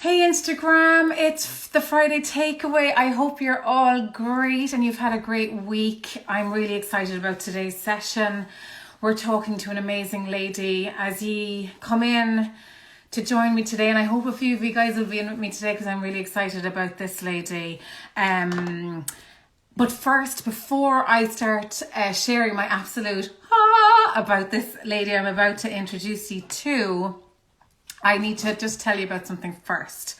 Hey Instagram, it's the Friday takeaway. I hope you're all great and you've had a great week. I'm really excited about today's session. We're talking to an amazing lady as you come in to join me today, and I hope a few of you guys will be in with me today because I'm really excited about this lady. But first, before I start sharing my absolute about this lady I'm about to introduce you to, I need to just tell you about something first.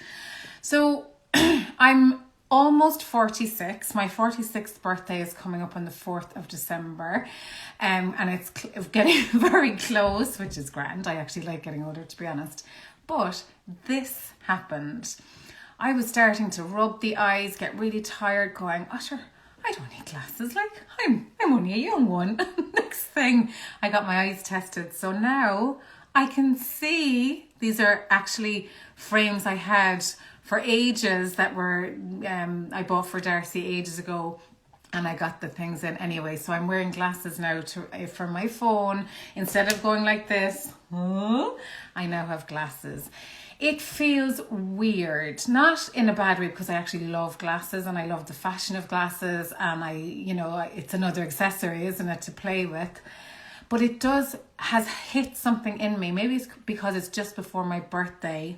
So I'm almost 46. My 46th birthday is coming up on the 4th of December. And it's getting very close, which is grand. I actually like getting older, to be honest. But this happened. I was starting to rub the eyes, get really tired, going, Usher, I don't need glasses. Like, I'm only a young one. Next thing, I got my eyes tested. So now I can see. These are actually frames I had for ages that were, I bought for Darcy ages ago, and I got the things in anyway. So I'm wearing glasses now for my phone. Instead of going like this, I now have glasses. It feels weird, not in a bad way, because I actually love glasses and I love the fashion of glasses, and it's another accessory, isn't it, to play with. But it has hit something in me. Maybe it's because it's just before my birthday,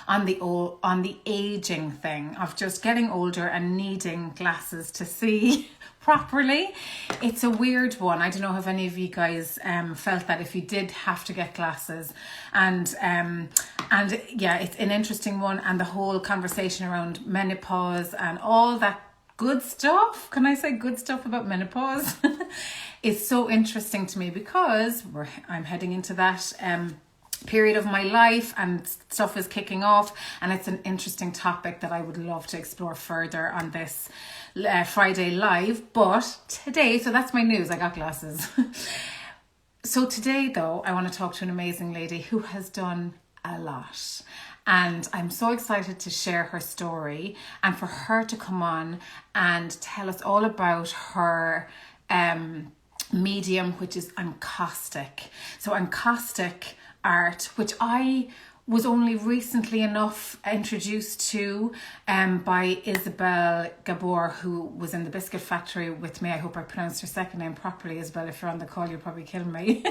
on the aging thing of just getting older and needing glasses to see properly. It's a weird one. I don't know if any of you guys felt that, if you did have to get glasses, and yeah, it's an interesting one, and the whole conversation around menopause and all that good stuff. Can I say good stuff about menopause? Is so interesting to me because I'm heading into that period of my life and stuff is kicking off, and it's an interesting topic that I would love to explore further on this Friday live. But today, so that's my news, I got glasses. So today though, I want to talk to an amazing lady who has done a lot. And I'm so excited to share her story and for her to come on and tell us all about her medium, which is encaustic. So encaustic art, which I was only recently enough introduced to by Isabel Gabor, who was in the biscuit factory with me. I hope I pronounced her second name properly. Isabel, if you're on the call, you'll probably kill me.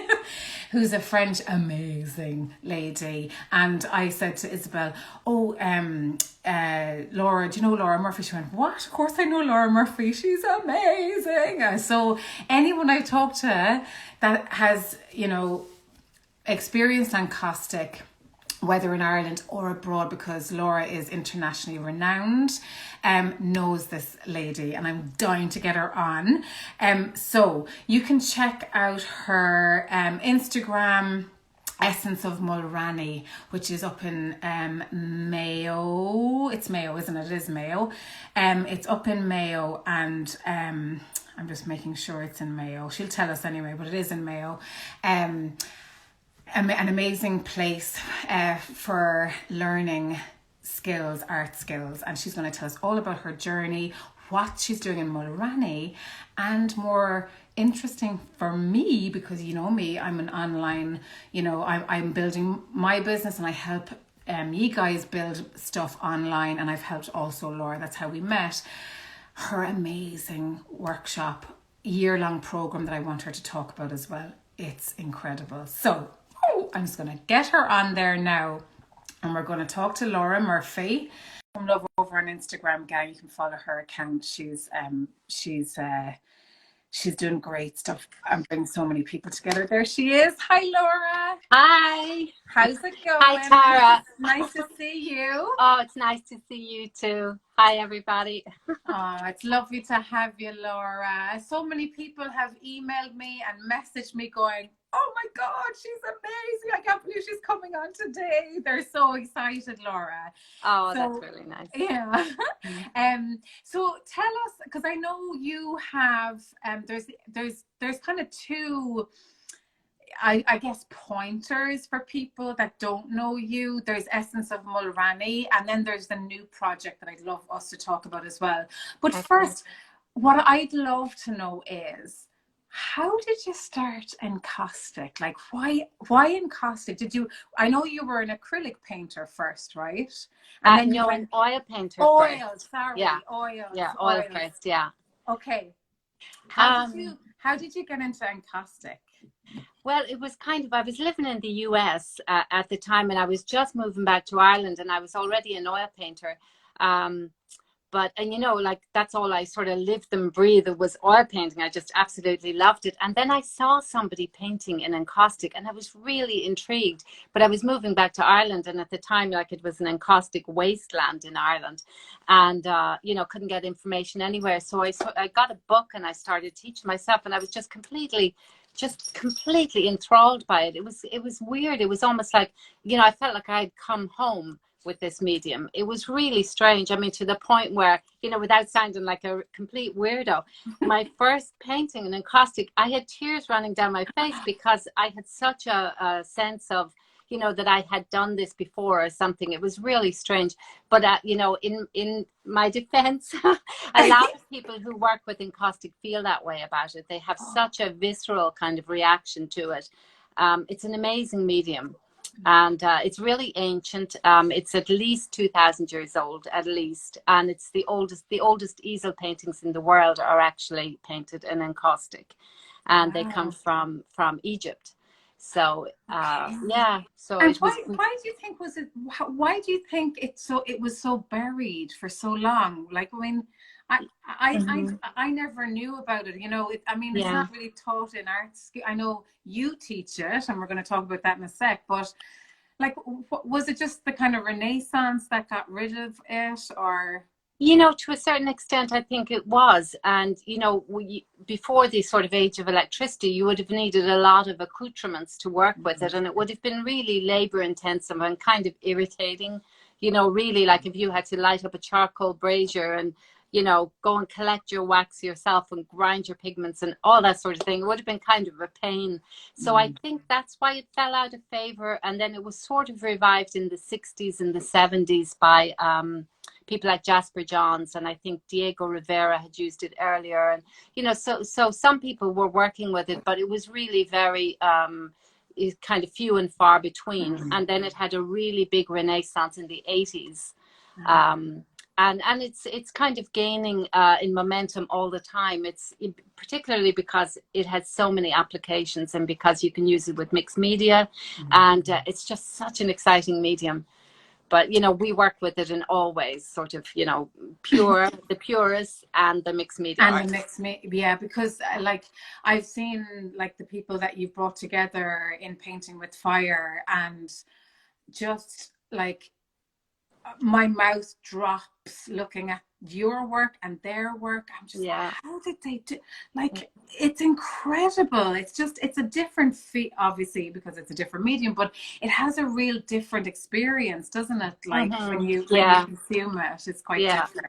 Who's a French amazing lady. And I said to Isabel, Laura, do you know Lora Murphy? She went, what? Of course I know Lora Murphy. She's amazing. So anyone I talk to that has, experienced encaustic, whether in Ireland or abroad, because Laura is internationally renowned, knows this lady, and I'm dying to get her on. So you can check out her Instagram, Essence of Mulranny, which is up in Mayo. It's Mayo, isn't it? It is Mayo. It's up in Mayo, and I'm just making sure it's in Mayo. She'll tell us anyway, but it is in Mayo. An amazing place for learning skills, art skills, and she's going to tell us all about her journey, what she's doing in Mulranny, and more interesting for me, because you know me, I'm an online, I'm building my business and I help you guys build stuff online, and I've helped also Laura, that's how we met, her amazing workshop, year-long program that I want her to talk about as well. It's incredible. So I'm just going to get her on there now, and we're going to talk to Lora Murphy from Love over on Instagram, gang. You can follow her account. She's doing great stuff and bringing so many people together. There she is. Hi, Laura. Hi. How's it going? Hi, Tara. Nice to see you. Oh, it's nice to see you too. Hi, everybody. Oh, it's lovely to have you, Laura. So many people have emailed me and messaged me going, oh my God, she's amazing. I can't believe she's coming on today. They're so excited, Laura. Oh, that's really nice. Yeah. So tell us, because I know you have, there's kind of two, I guess, pointers for people that don't know you. There's Essence of Mulranny, and then there's the new project that I'd love us to talk about as well. But first, what I'd love to know is, how did you start encaustic? Like, why encaustic? I know you were an acrylic painter first, right? And then you No, went an oil painter first. oils, Yeah, sorry, yeah, oil oils. first. Yeah. Okay. Um, How did you get into encaustic? well, it was I was living in the US at the time, and I was just moving back to Ireland, and I was already an oil painter. Um, and like that's all I sort of lived and breathed was oil painting. I just absolutely loved it. And then I saw somebody painting in encaustic and I was really intrigued. But I was moving back to Ireland, and at the time, like, it was an encaustic wasteland in Ireland, and couldn't get information anywhere. So I got a book and I started teaching myself, and I was just completely enthralled by it. It was weird. It was almost like, I felt like I'd come home with this medium. It was really strange. I mean, to the point where, without sounding like a complete weirdo, my first painting in encaustic, I had tears running down my face because I had such a sense of, that I had done this before or something. It was really strange. But, in my defense, a lot of people who work with encaustic feel that way about it. They have such a visceral kind of reaction to it. It's an amazing medium. And it's really ancient. It's at least 2,000 years old, at least, and it's the oldest easel paintings in the world are actually painted in encaustic, and they come Wow. from Egypt. So Okay. yeah, so And it was. why do you think it was so buried for so long? Like, I mean, Mhm. I never knew about it. I mean, it's Yeah. not really taught in art school. I know you teach it, and we're going to talk about that in a sec. But like, was it just the kind of Renaissance that got rid of it, or? To a certain extent, I think it was. And, before the sort of age of electricity, you would have needed a lot of accoutrements to work with it. And it would have been really labor intensive and kind of irritating. Really, like if you had to light up a charcoal brazier and, go and collect your wax yourself and grind your pigments and all that sort of thing, it would have been kind of a pain. So I think that's why it fell out of favor. And then it was sort of revived in the 60s and the 70s by, people like Jasper Johns, and I think Diego Rivera had used it earlier. And, so some people were working with it, but it was really very kind of few and far between. And then it had a really big renaissance in the 80s. And it's kind of gaining in momentum all the time. Particularly because it has so many applications, and because you can use it with mixed media, and it's just such an exciting medium. But we work with it in all ways, sort of, the purists and the mixed media And the artists. mixed yeah, because like I've seen like the people that you've brought together in Painting with Fire, and just like my mouth drops looking at your work and their work. I'm just like, Yeah. how did they do? Like, it's incredible. It's a different fee, obviously, because it's a different medium, but it has a real different experience, doesn't it? Like when you Yeah. consume it, it's quite Yeah. different.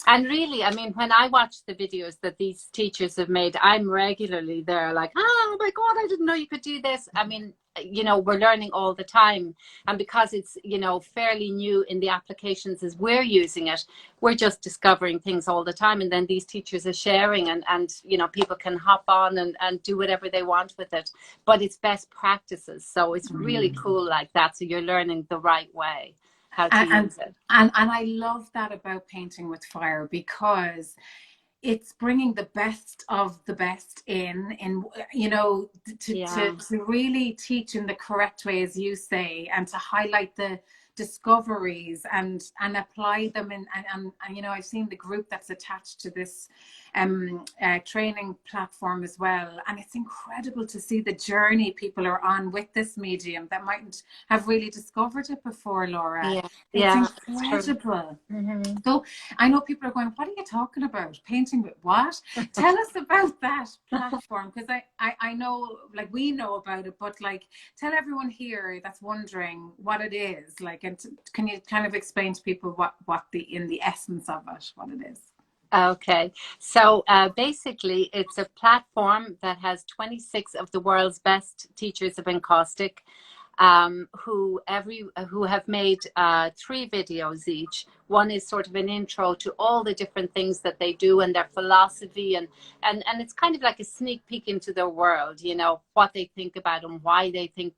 And really, I mean, when I watch the videos that these teachers have made, I'm regularly there like, oh my God, I didn't know you could do this. I mean, we're learning all the time. And because it's, fairly new in the applications as we're using it, we're just discovering things all the time. And then these teachers are sharing, and people can hop on and do whatever they want with it. But it's best practices. So it's really cool like that. So you're learning the right way how to and use it. and I love that about Painting with Fire, because it's bringing the best of the best in Yeah. to really teach in the correct way, as you say, and to highlight the discoveries and apply them in. And I've seen the group that's attached to this training platform as well, and it's incredible to see the journey people are on with this medium that mightn't have really discovered it before, Laura. Yeah. It's Yeah. It's true. incredible. Mm-hmm. So I know people are going, what are you talking about? Painting with what? Tell us about that platform, because I know, like, we know about it, but like, tell everyone here that's wondering what it is. Like, and can you kind of explain to people what in the essence of it, what it is? Okay, so basically, it's a platform that has 26 of the world's best teachers of encaustic. who have made 3 videos each. One is sort of an intro to all the different things that they do and their philosophy, and it's kind of like a sneak peek into their world, you know, what they think about and why they think,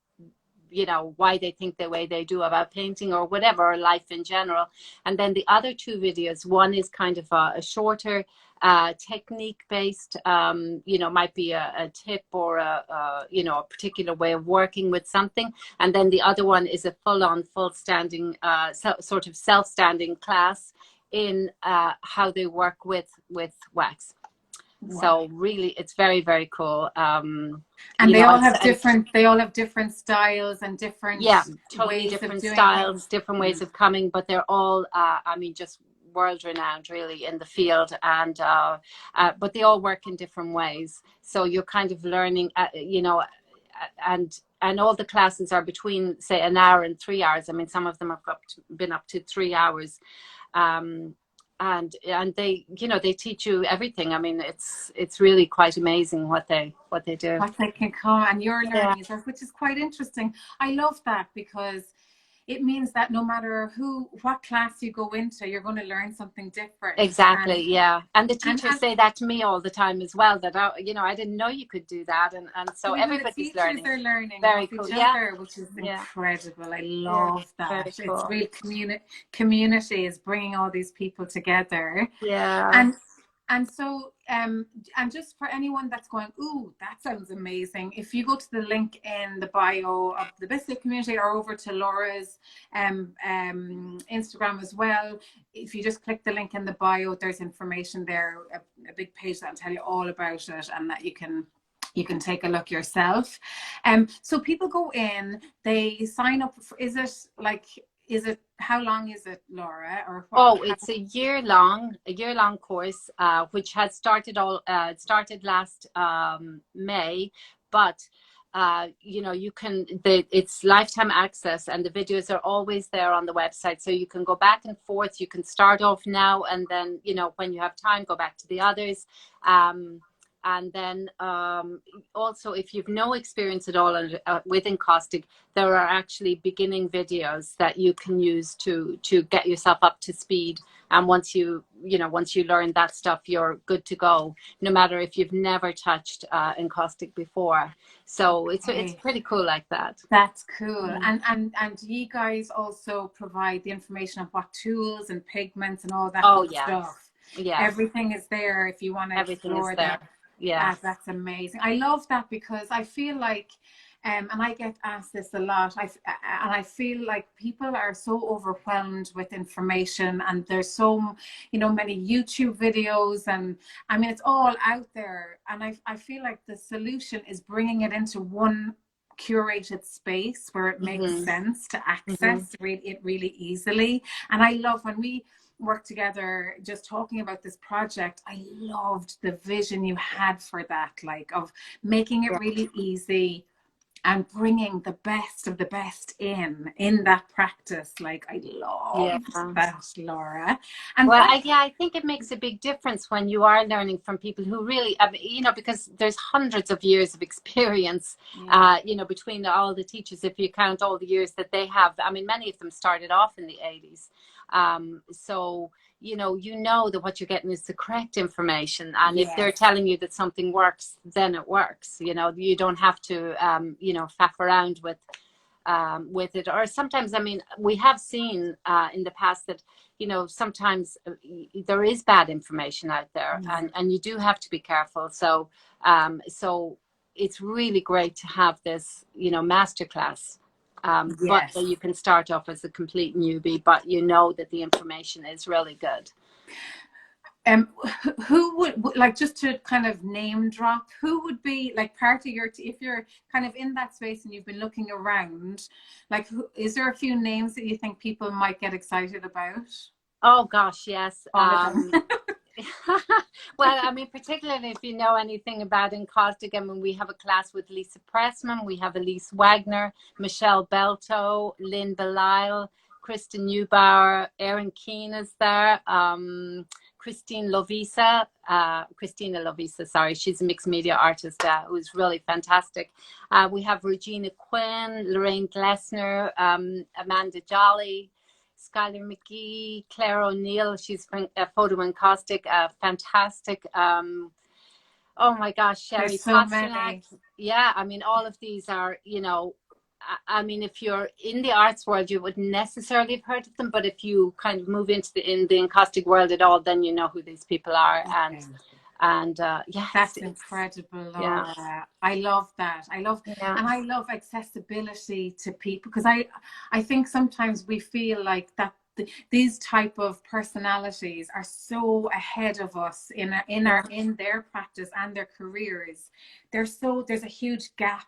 you know, why they think the way they do about painting or whatever, or life in general. And then the other 2 videos, one is kind of a shorter technique based, you know, might be a tip or you know, a particular way of working with something. And then the other one is a full standing sort of self-standing class in how they work with wax. Wow. So really, it's very, very cool. And they all have different styles and different totally ways different of doing styles, things. different ways of coming, but they're all, I mean, just world renowned really in the field, and but they all work in different ways. So you're kind of learning, you know, and all the classes are between, say, an hour and 3 hours. I mean, some of them have been up to 3 hours. And they, you know, they teach you everything. I mean, it's really quite amazing what they do. What they can come, and you're learning yourself, which is quite interesting. I love that, because it means that no matter what class you go into, you're going to learn something different. Exactly, yeah. And the teachers say that to me all the time as well, that, you know, I didn't know you could do that. And so everybody's learning. The teachers are learning very off cool. each other, which is incredible. I love that. Cool. It's real community is bringing all these people together. Yeah. And so, and just for anyone that's going, ooh, that sounds amazing. If you go to the link in the bio of the Biscuit community, or over to Lora's Instagram as well, if you just click the link in the bio, there's information there, a big page that'll tell you all about it, and that you can take a look yourself. So people go in, they sign up. How long is it, Lora? Or what? It's a year-long course, which has started last May, but you know, it's lifetime access, and the videos are always there on the website, so you can go back and forth. You can start off now, and then, you know, when you have time, go back to the others. And then also, if you've no experience at all with encaustic, there are actually beginning videos that you can use to get yourself up to speed. And once you learn that stuff, you're good to go, no matter if you've never touched encaustic before. So it's pretty cool like that. That's cool. And you guys also provide the information of what tools and pigments and all that stuff. Yeah, everything is there if you want to explore that. Yeah, that's amazing. I love that, because I feel like, and I get asked this a lot, and I feel like people are so overwhelmed with information, and there's so, you know, many YouTube videos, and I mean, it's all out there, and I feel like the solution is bringing it into one curated space where it makes sense to access it really easily. And I love when we work together just talking about this project, I loved the vision you had for that, like, of making it really easy and bringing the best of the best in that practice. Like, I love that, Lora. And well, I think it makes a big difference when you are learning from people who really, I mean, you know, because there's hundreds of years of experience, you know, between all the teachers, if you count all the years that they have. I mean, many of them started off in the 80s. So, you know that what you're getting is the correct information. And if they're telling you that something works, then it works. You know, you don't have to, you know, faff around with it. Or sometimes, I mean, we have seen in the past that, you know, sometimes there is bad information out there, and you do have to be careful. So, so it's really great to have this, you know, masterclass. But you can start off as a complete newbie, but you know that the information is really good. Who would, like, just to kind of name drop, who would be like part of your if you're kind of in that space and you've been looking around, like, is there a few names that you think people might get excited about? Oh gosh, yes. Well, I mean, particularly if you know anything about encaustic, I mean, we have a class with Lisa Pressman, we have Elise Wagner, Michelle Belto, Lynn Belisle, Kristen Neubauer, Erin Keane is there, Christina Lovisa, sorry, she's a mixed media artist who's really fantastic. We have Regina Quinn, Lorraine Glessner, Amanda Jolly, Skylar McGee, Claire O'Neill, she's photo encaustic, fantastic. Oh my gosh, Sherry There's so Pasternak. many. Yeah, I mean, all of these are, you know, I mean, if you're in the arts world, you wouldn't necessarily have heard of them, but if you kind of move into the encaustic world at all, then you know who these people are. Okay. And yeah, That's incredible, Laura. yeah, I love that. yeah, And I love accessibility to people, because I think sometimes we feel like that these type of personalities are so ahead of us in their practice and their careers. There's a huge gap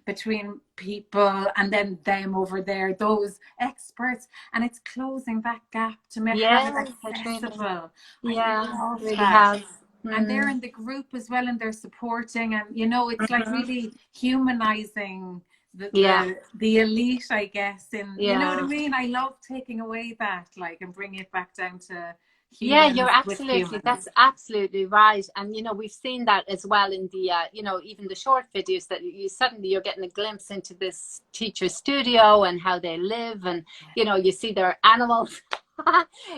between people and then them over there, those experts, and it's closing that gap to make have it accessible. yeah, I love really that. has. And they're in the group as well, and they're supporting, and you know, it's like really humanizing the elite, I guess. And you know what I mean? I love taking away that, like, and bringing it back down to Yeah, humans you're with absolutely, humans. that's absolutely right. And, you know, we've seen that as well in the, you know, even the short videos that you suddenly you're getting a glimpse into this teacher's studio and how they live. And, you know, you see their animals,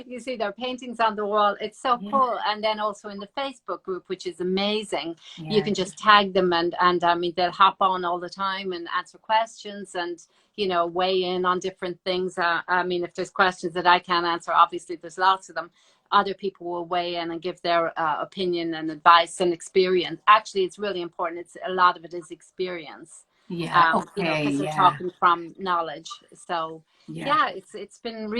you see their paintings on the wall. It's so cool. And then also in the Facebook group, which is amazing, you can just tag them and I mean, they'll hop on all the time and answer questions and, you know, weigh in on different things. I mean, if there's questions that I can't answer, obviously there's lots of them. Other people will weigh in and give their opinion and advice and experience. Actually, it's really important. It's a lot of it is experience. You know, because they're talking from knowledge. So yeah, it's been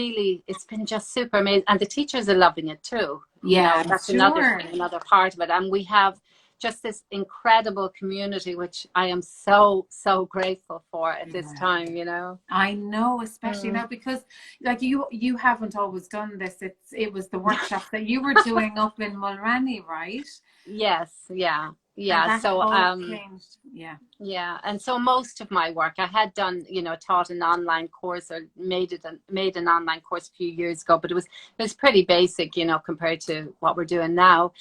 just super amazing, and the teachers are loving it too. You know, that's another part of it, and we have just this incredible community, which I am so grateful for at this time, you know. I know, especially now, because like you haven't always done this. It was the workshop that you were doing up in Mulranny, right? Yes, yeah. And So changed. yeah, and so most of my work I had done, you know, taught an online course or made an online course a few years ago, but it was pretty basic, you know, compared to what we're doing now.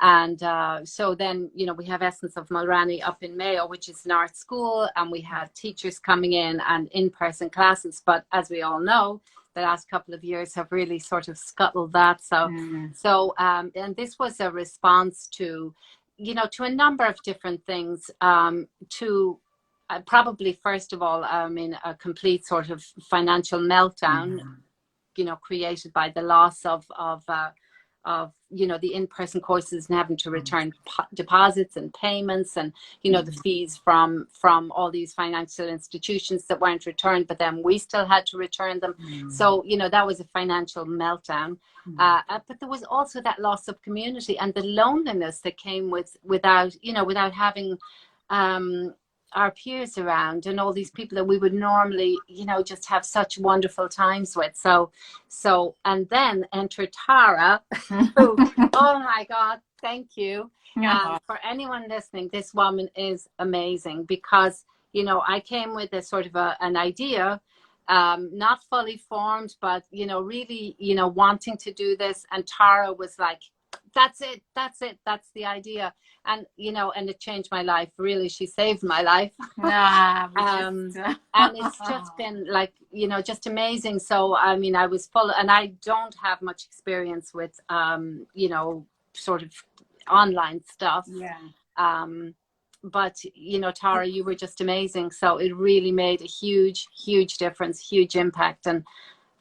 And so then, you know, we have Essence of Mulranny up in Mayo, which is an art school, and we had teachers coming in and in-person classes. But as we all know, the last couple of years have really sort of scuttled that. So and this was a response to, you know, to a number of different things, to probably first of all, I mean, a complete sort of financial meltdown, you know, created by the loss of you know, the in-person courses and having to return deposits and payments, and you know, the fees from all these financial institutions that weren't returned, but then we still had to return them. So you know, that was a financial meltdown. But there was also that loss of community and the loneliness that came without having our peers around and all these people that we would normally, you know, just have such wonderful times with. So and then enter Tara, who, oh my God, thank you. For anyone listening, this woman is amazing, because, you know, I came with a sort of an idea, not fully formed, but, you know, really, you know, wanting to do this. And Tara was like, that's it, that's the idea. And you know, and it changed my life, really. She saved my life. And it's just been like, you know, just amazing. So I mean, I was full, and I don't have much experience with you know, sort of online stuff, but you know, Tara, you were just amazing. So it really made a huge difference, huge impact. And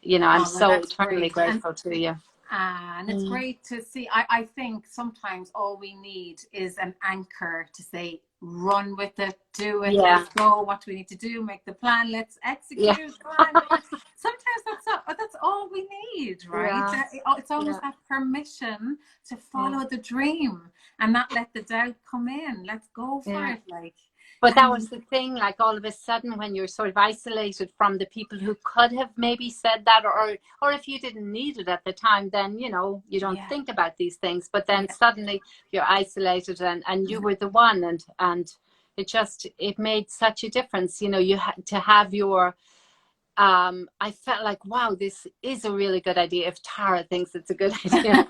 you know, I'm so eternally grateful to you. And it's great to see. I think sometimes all we need is an anchor to say, run with it, do it, let's go, what do we need to do, make the plan, let's execute. Sometimes that's all we need, right? It's almost that permission to follow the dream and not let the doubt come in. Let's go for it, like. But that was the thing, like all of a sudden when you're sort of isolated from the people who could have maybe said that, or if you didn't need it at the time, then, you know, you don't think about these things. But then suddenly you're isolated and you were the one, and it made such a difference. You know, you had to have your, I felt like, wow, this is a really good idea if Tara thinks it's a good idea.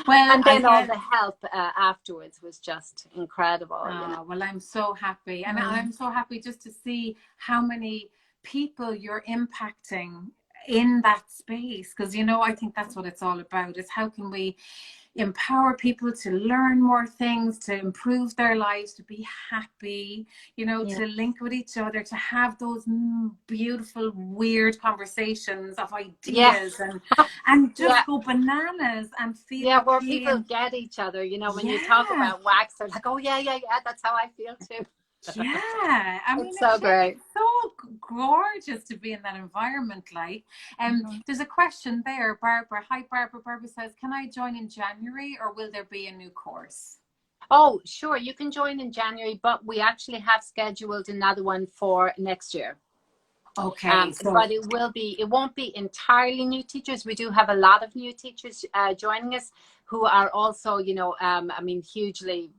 Well, And I then all guess. the help afterwards was just incredible, you know. Oh, well, I'm so happy. And Mm. I'm so happy just to see how many people you're impacting in that space. Because, I think that's what it's all about, is how can we empower people to learn more things, to improve their lives, to be happy, Yeah. to link with each other, to have those beautiful, weird conversations of Yeah. ideas, and Yeah. just go bananas and feel Yeah, where okay. people And get each other, you know, when you talk yeah. about wax, they're like, oh, yeah, yeah, yeah, that's how I feel too. Yeah, I mean, It's so great. it's so gorgeous to be in that environment. Like, Mhm. there's a question there, Barbara. Hi, Barbara. Barbara says, "Can I join in January, or will there be a new course?" Oh, sure, you can join in January, but we actually have scheduled another one for next year. Okay, But so it won't be entirely new teachers. We do have a lot of new teachers joining us who are also, I mean, hugely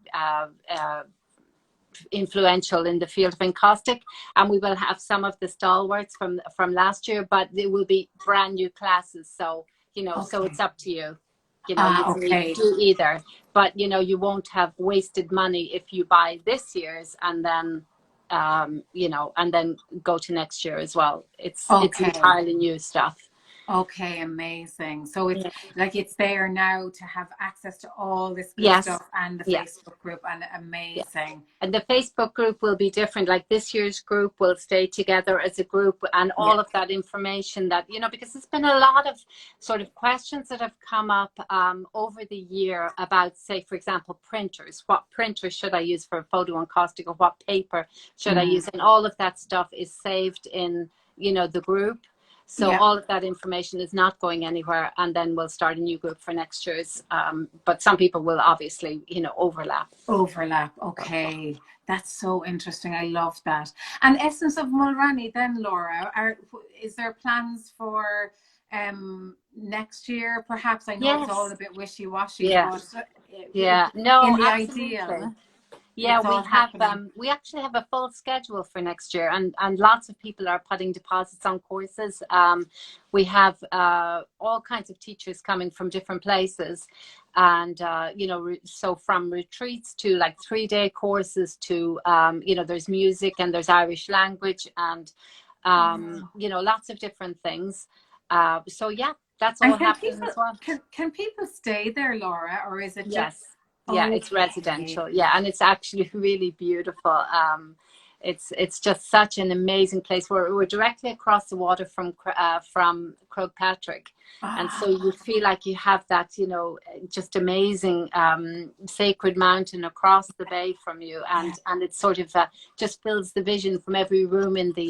influential in the field of encaustic, and we will have some of the stalwarts from last year, but they will be brand new classes. So, so okay, it's up to you. You can okay, do either, but you won't have wasted money if you buy this year's and then and then go to next year as well. It's okay. entirely new stuff. Okay, amazing. So it's Yeah. like it's there now to have access to all this good Yes. stuff, and the Yes. Facebook group, and Yeah. amazing. And the Facebook group will be different. Like this year's group will stay together as a group, and Yeah, all of that information that, because there's been a lot of sort of questions that have come up over the year about, say, for example, printers. What printer should I use for photo encaustic, or what paper should I use? And all of that stuff is saved in, the group. So yeah. all of that information is not going anywhere, and then we'll start a new group for next year's. But some people will obviously, overlap. Overlap. Okay. That's so interesting. I love that. And Essence of Mulroney then, Laura, is there plans for next year perhaps? I know it's all Yes. a bit wishy-washy, Yeah. but Yeah. in No, the absolutely. ideal, Yeah, it's all happening. we actually have a full schedule for next year, and lots of people are putting deposits on courses. We have all kinds of teachers coming from different places, and so from retreats to like 3-day courses to there's music and there's Irish language and Wow. lots of different things. So yeah, that's all And can happening people as well. can people stay there, Laura, or is it just Yes. Yeah, it's okay? residential. Yeah, and it's actually really beautiful. It's just such an amazing place. We're directly across the water from Croagh and so you Ah, feel like you have that, just amazing sacred mountain across the bay from you, yeah, and it sort of just fills the vision from every room in the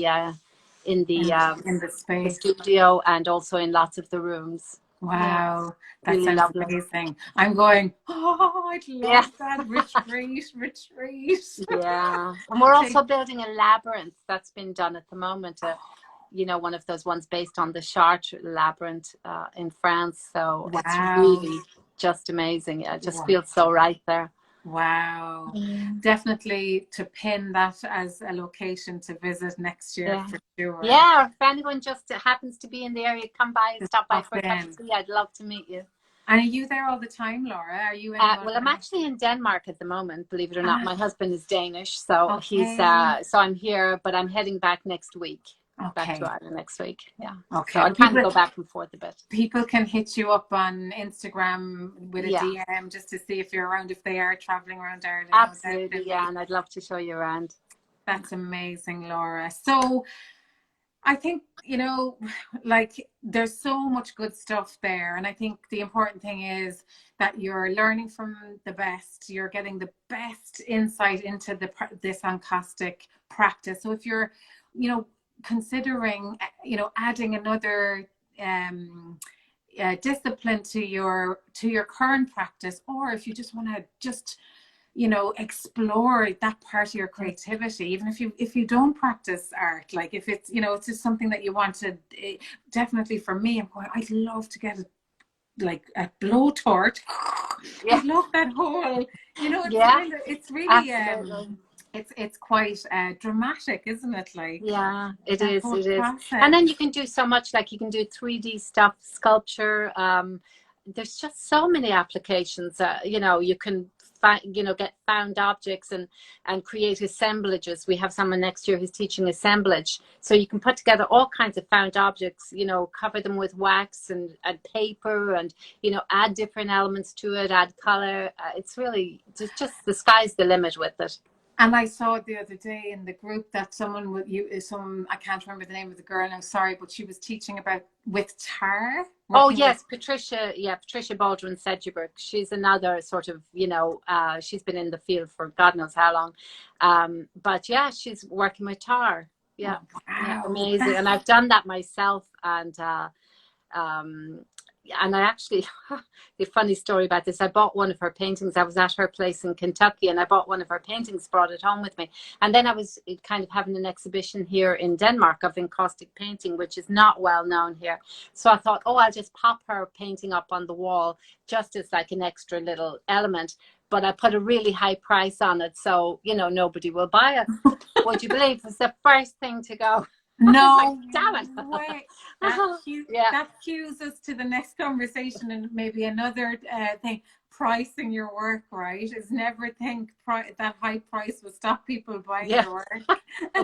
in the the space. studio, and also in lots of the rooms. Yeah, Wow, that really sounds lovely. amazing. I'm going, oh, I'd Yeah. love that retreat. Yeah, and we're Take, also building a labyrinth that's been done at the moment. One of those ones based on the Chartres labyrinth in France. So it's wow, really just amazing. It just wow, feels so right there. wow. Mm. Definitely to pin that as a location to visit next year Yeah, for sure. yeah. If anyone just happens to be in the area, come by and Just stop by pop for a cup of in. tea. I'd love to meet you. And are you there all the time, Laura? Are you in Well, I'm Mulroney? actually in Denmark at the moment, believe it or not. Ah, My husband is Danish, so okay, so I'm here, but I'm heading back next week, back to okay, Ireland next week. Yeah, so okay. I Well, kind of go back and forth a bit. people can hit you up on Instagram with a Yeah, DM just to see if you're around, if they are traveling around Ireland, no doubt absolutely. they'll Yeah, be. and I'd love to show you around. That's amazing, Laura. So I think, like there's so much good stuff there. And I think the important thing is that you're learning from the best, you're getting the best insight into this encaustic practice. So if you're, considering, adding another discipline to your current practice, or if you just want to explore that part of your creativity, even if you don't practice art, like if it's it's just something that you want to, definitely for me, I'm going, I'd love to get like a blowtorch. Yeah, I'd love that whole, yeah, it's really absolutely. It's quite dramatic, isn't it? Like Yeah, it that is. whole It is. And process. then you can do so much, like you can do 3D stuff, sculpture. There's just so many applications. You know, you can find, you know, get found objects and create assemblages. We have someone next year who's teaching assemblage, so you can put together all kinds of found objects. You know, cover them with wax and paper, and you know, add different elements to it, add color. It's really just the sky's the limit with it. And I saw the other day in the group that someone with you, some I can't remember the name of the girl now, sorry, but she was teaching about with tar, Oh working with. yes, Patricia. Yeah, Patricia Baldwin Sedgwick. She's another sort of, you know, she's been in the field for God knows how long, but yeah, she's working with tar. Yeah, Oh, yeah, wow, amazing. that, And I've done that myself, um, and I actually, the funny story about this, I bought one of her paintings. I was at her place in Kentucky and I bought one of her paintings, brought it home with me. And then I was kind of having an exhibition here in Denmark of encaustic painting, which is not well known here. So I thought, oh, I'll just pop her painting up on the wall just as like an extra little element. But I put a really high price on it. So, you know, nobody will buy it. Would you believe it's the first thing to go? I was like, no damn it. way. Yeah. That cues us to the next conversation and maybe another thing. Pricing your work right is never think that high price will stop people buying Yeah. your work.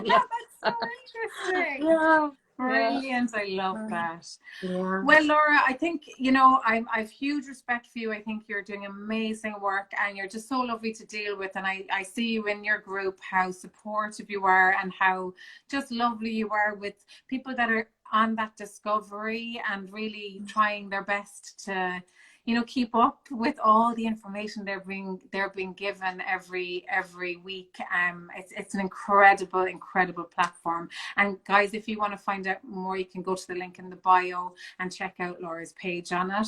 Yeah. That's so interesting. Yeah. Yeah. Brilliant. I love that. Yeah. Well, Laura, I think, you know, I've huge respect for you. I think you're doing amazing work and you're just so lovely to deal with. And I see you in your group, how supportive you are and how just lovely you are with people that are on that discovery and really trying their best to, you know, keep up with all the information they're being given every week. It's an incredible platform. And guys, if you want to find out more, you can go to the link in the bio and check out Laura's page on it.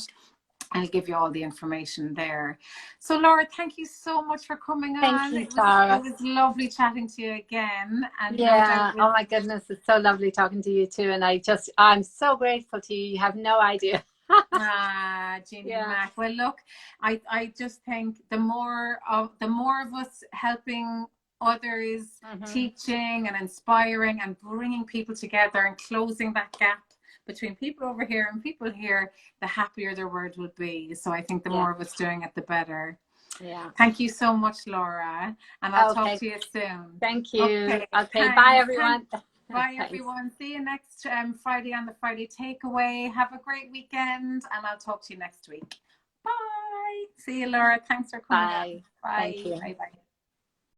I'll give you all the information there. So Laura, thank you so much for coming Thank on. you, It Tara. was lovely chatting to you again, and no doubt Yeah. Oh my goodness, it's so lovely talking to you too. And I'm so grateful to you. You have no idea. Jeannie Yeah. Mac. Well, look, I just think the more of us helping others, Hmm. teaching and inspiring and bringing people together and closing that gap between people over here and people here, the happier the world will be. So I think the Yeah. more of us doing it, the better. Yeah. Thank you so much, Laura, and I'll talk Okay. to you soon. Thank you. Okay, Okay. Bye, thanks. everyone. Bye, Thanks. everyone. See you next Friday on the Friday Takeaway. Have a great weekend, and I'll talk to you next week. Bye. See you, Laura. Thanks for coming on. Bye. Thank Bye. you. Bye. Bye.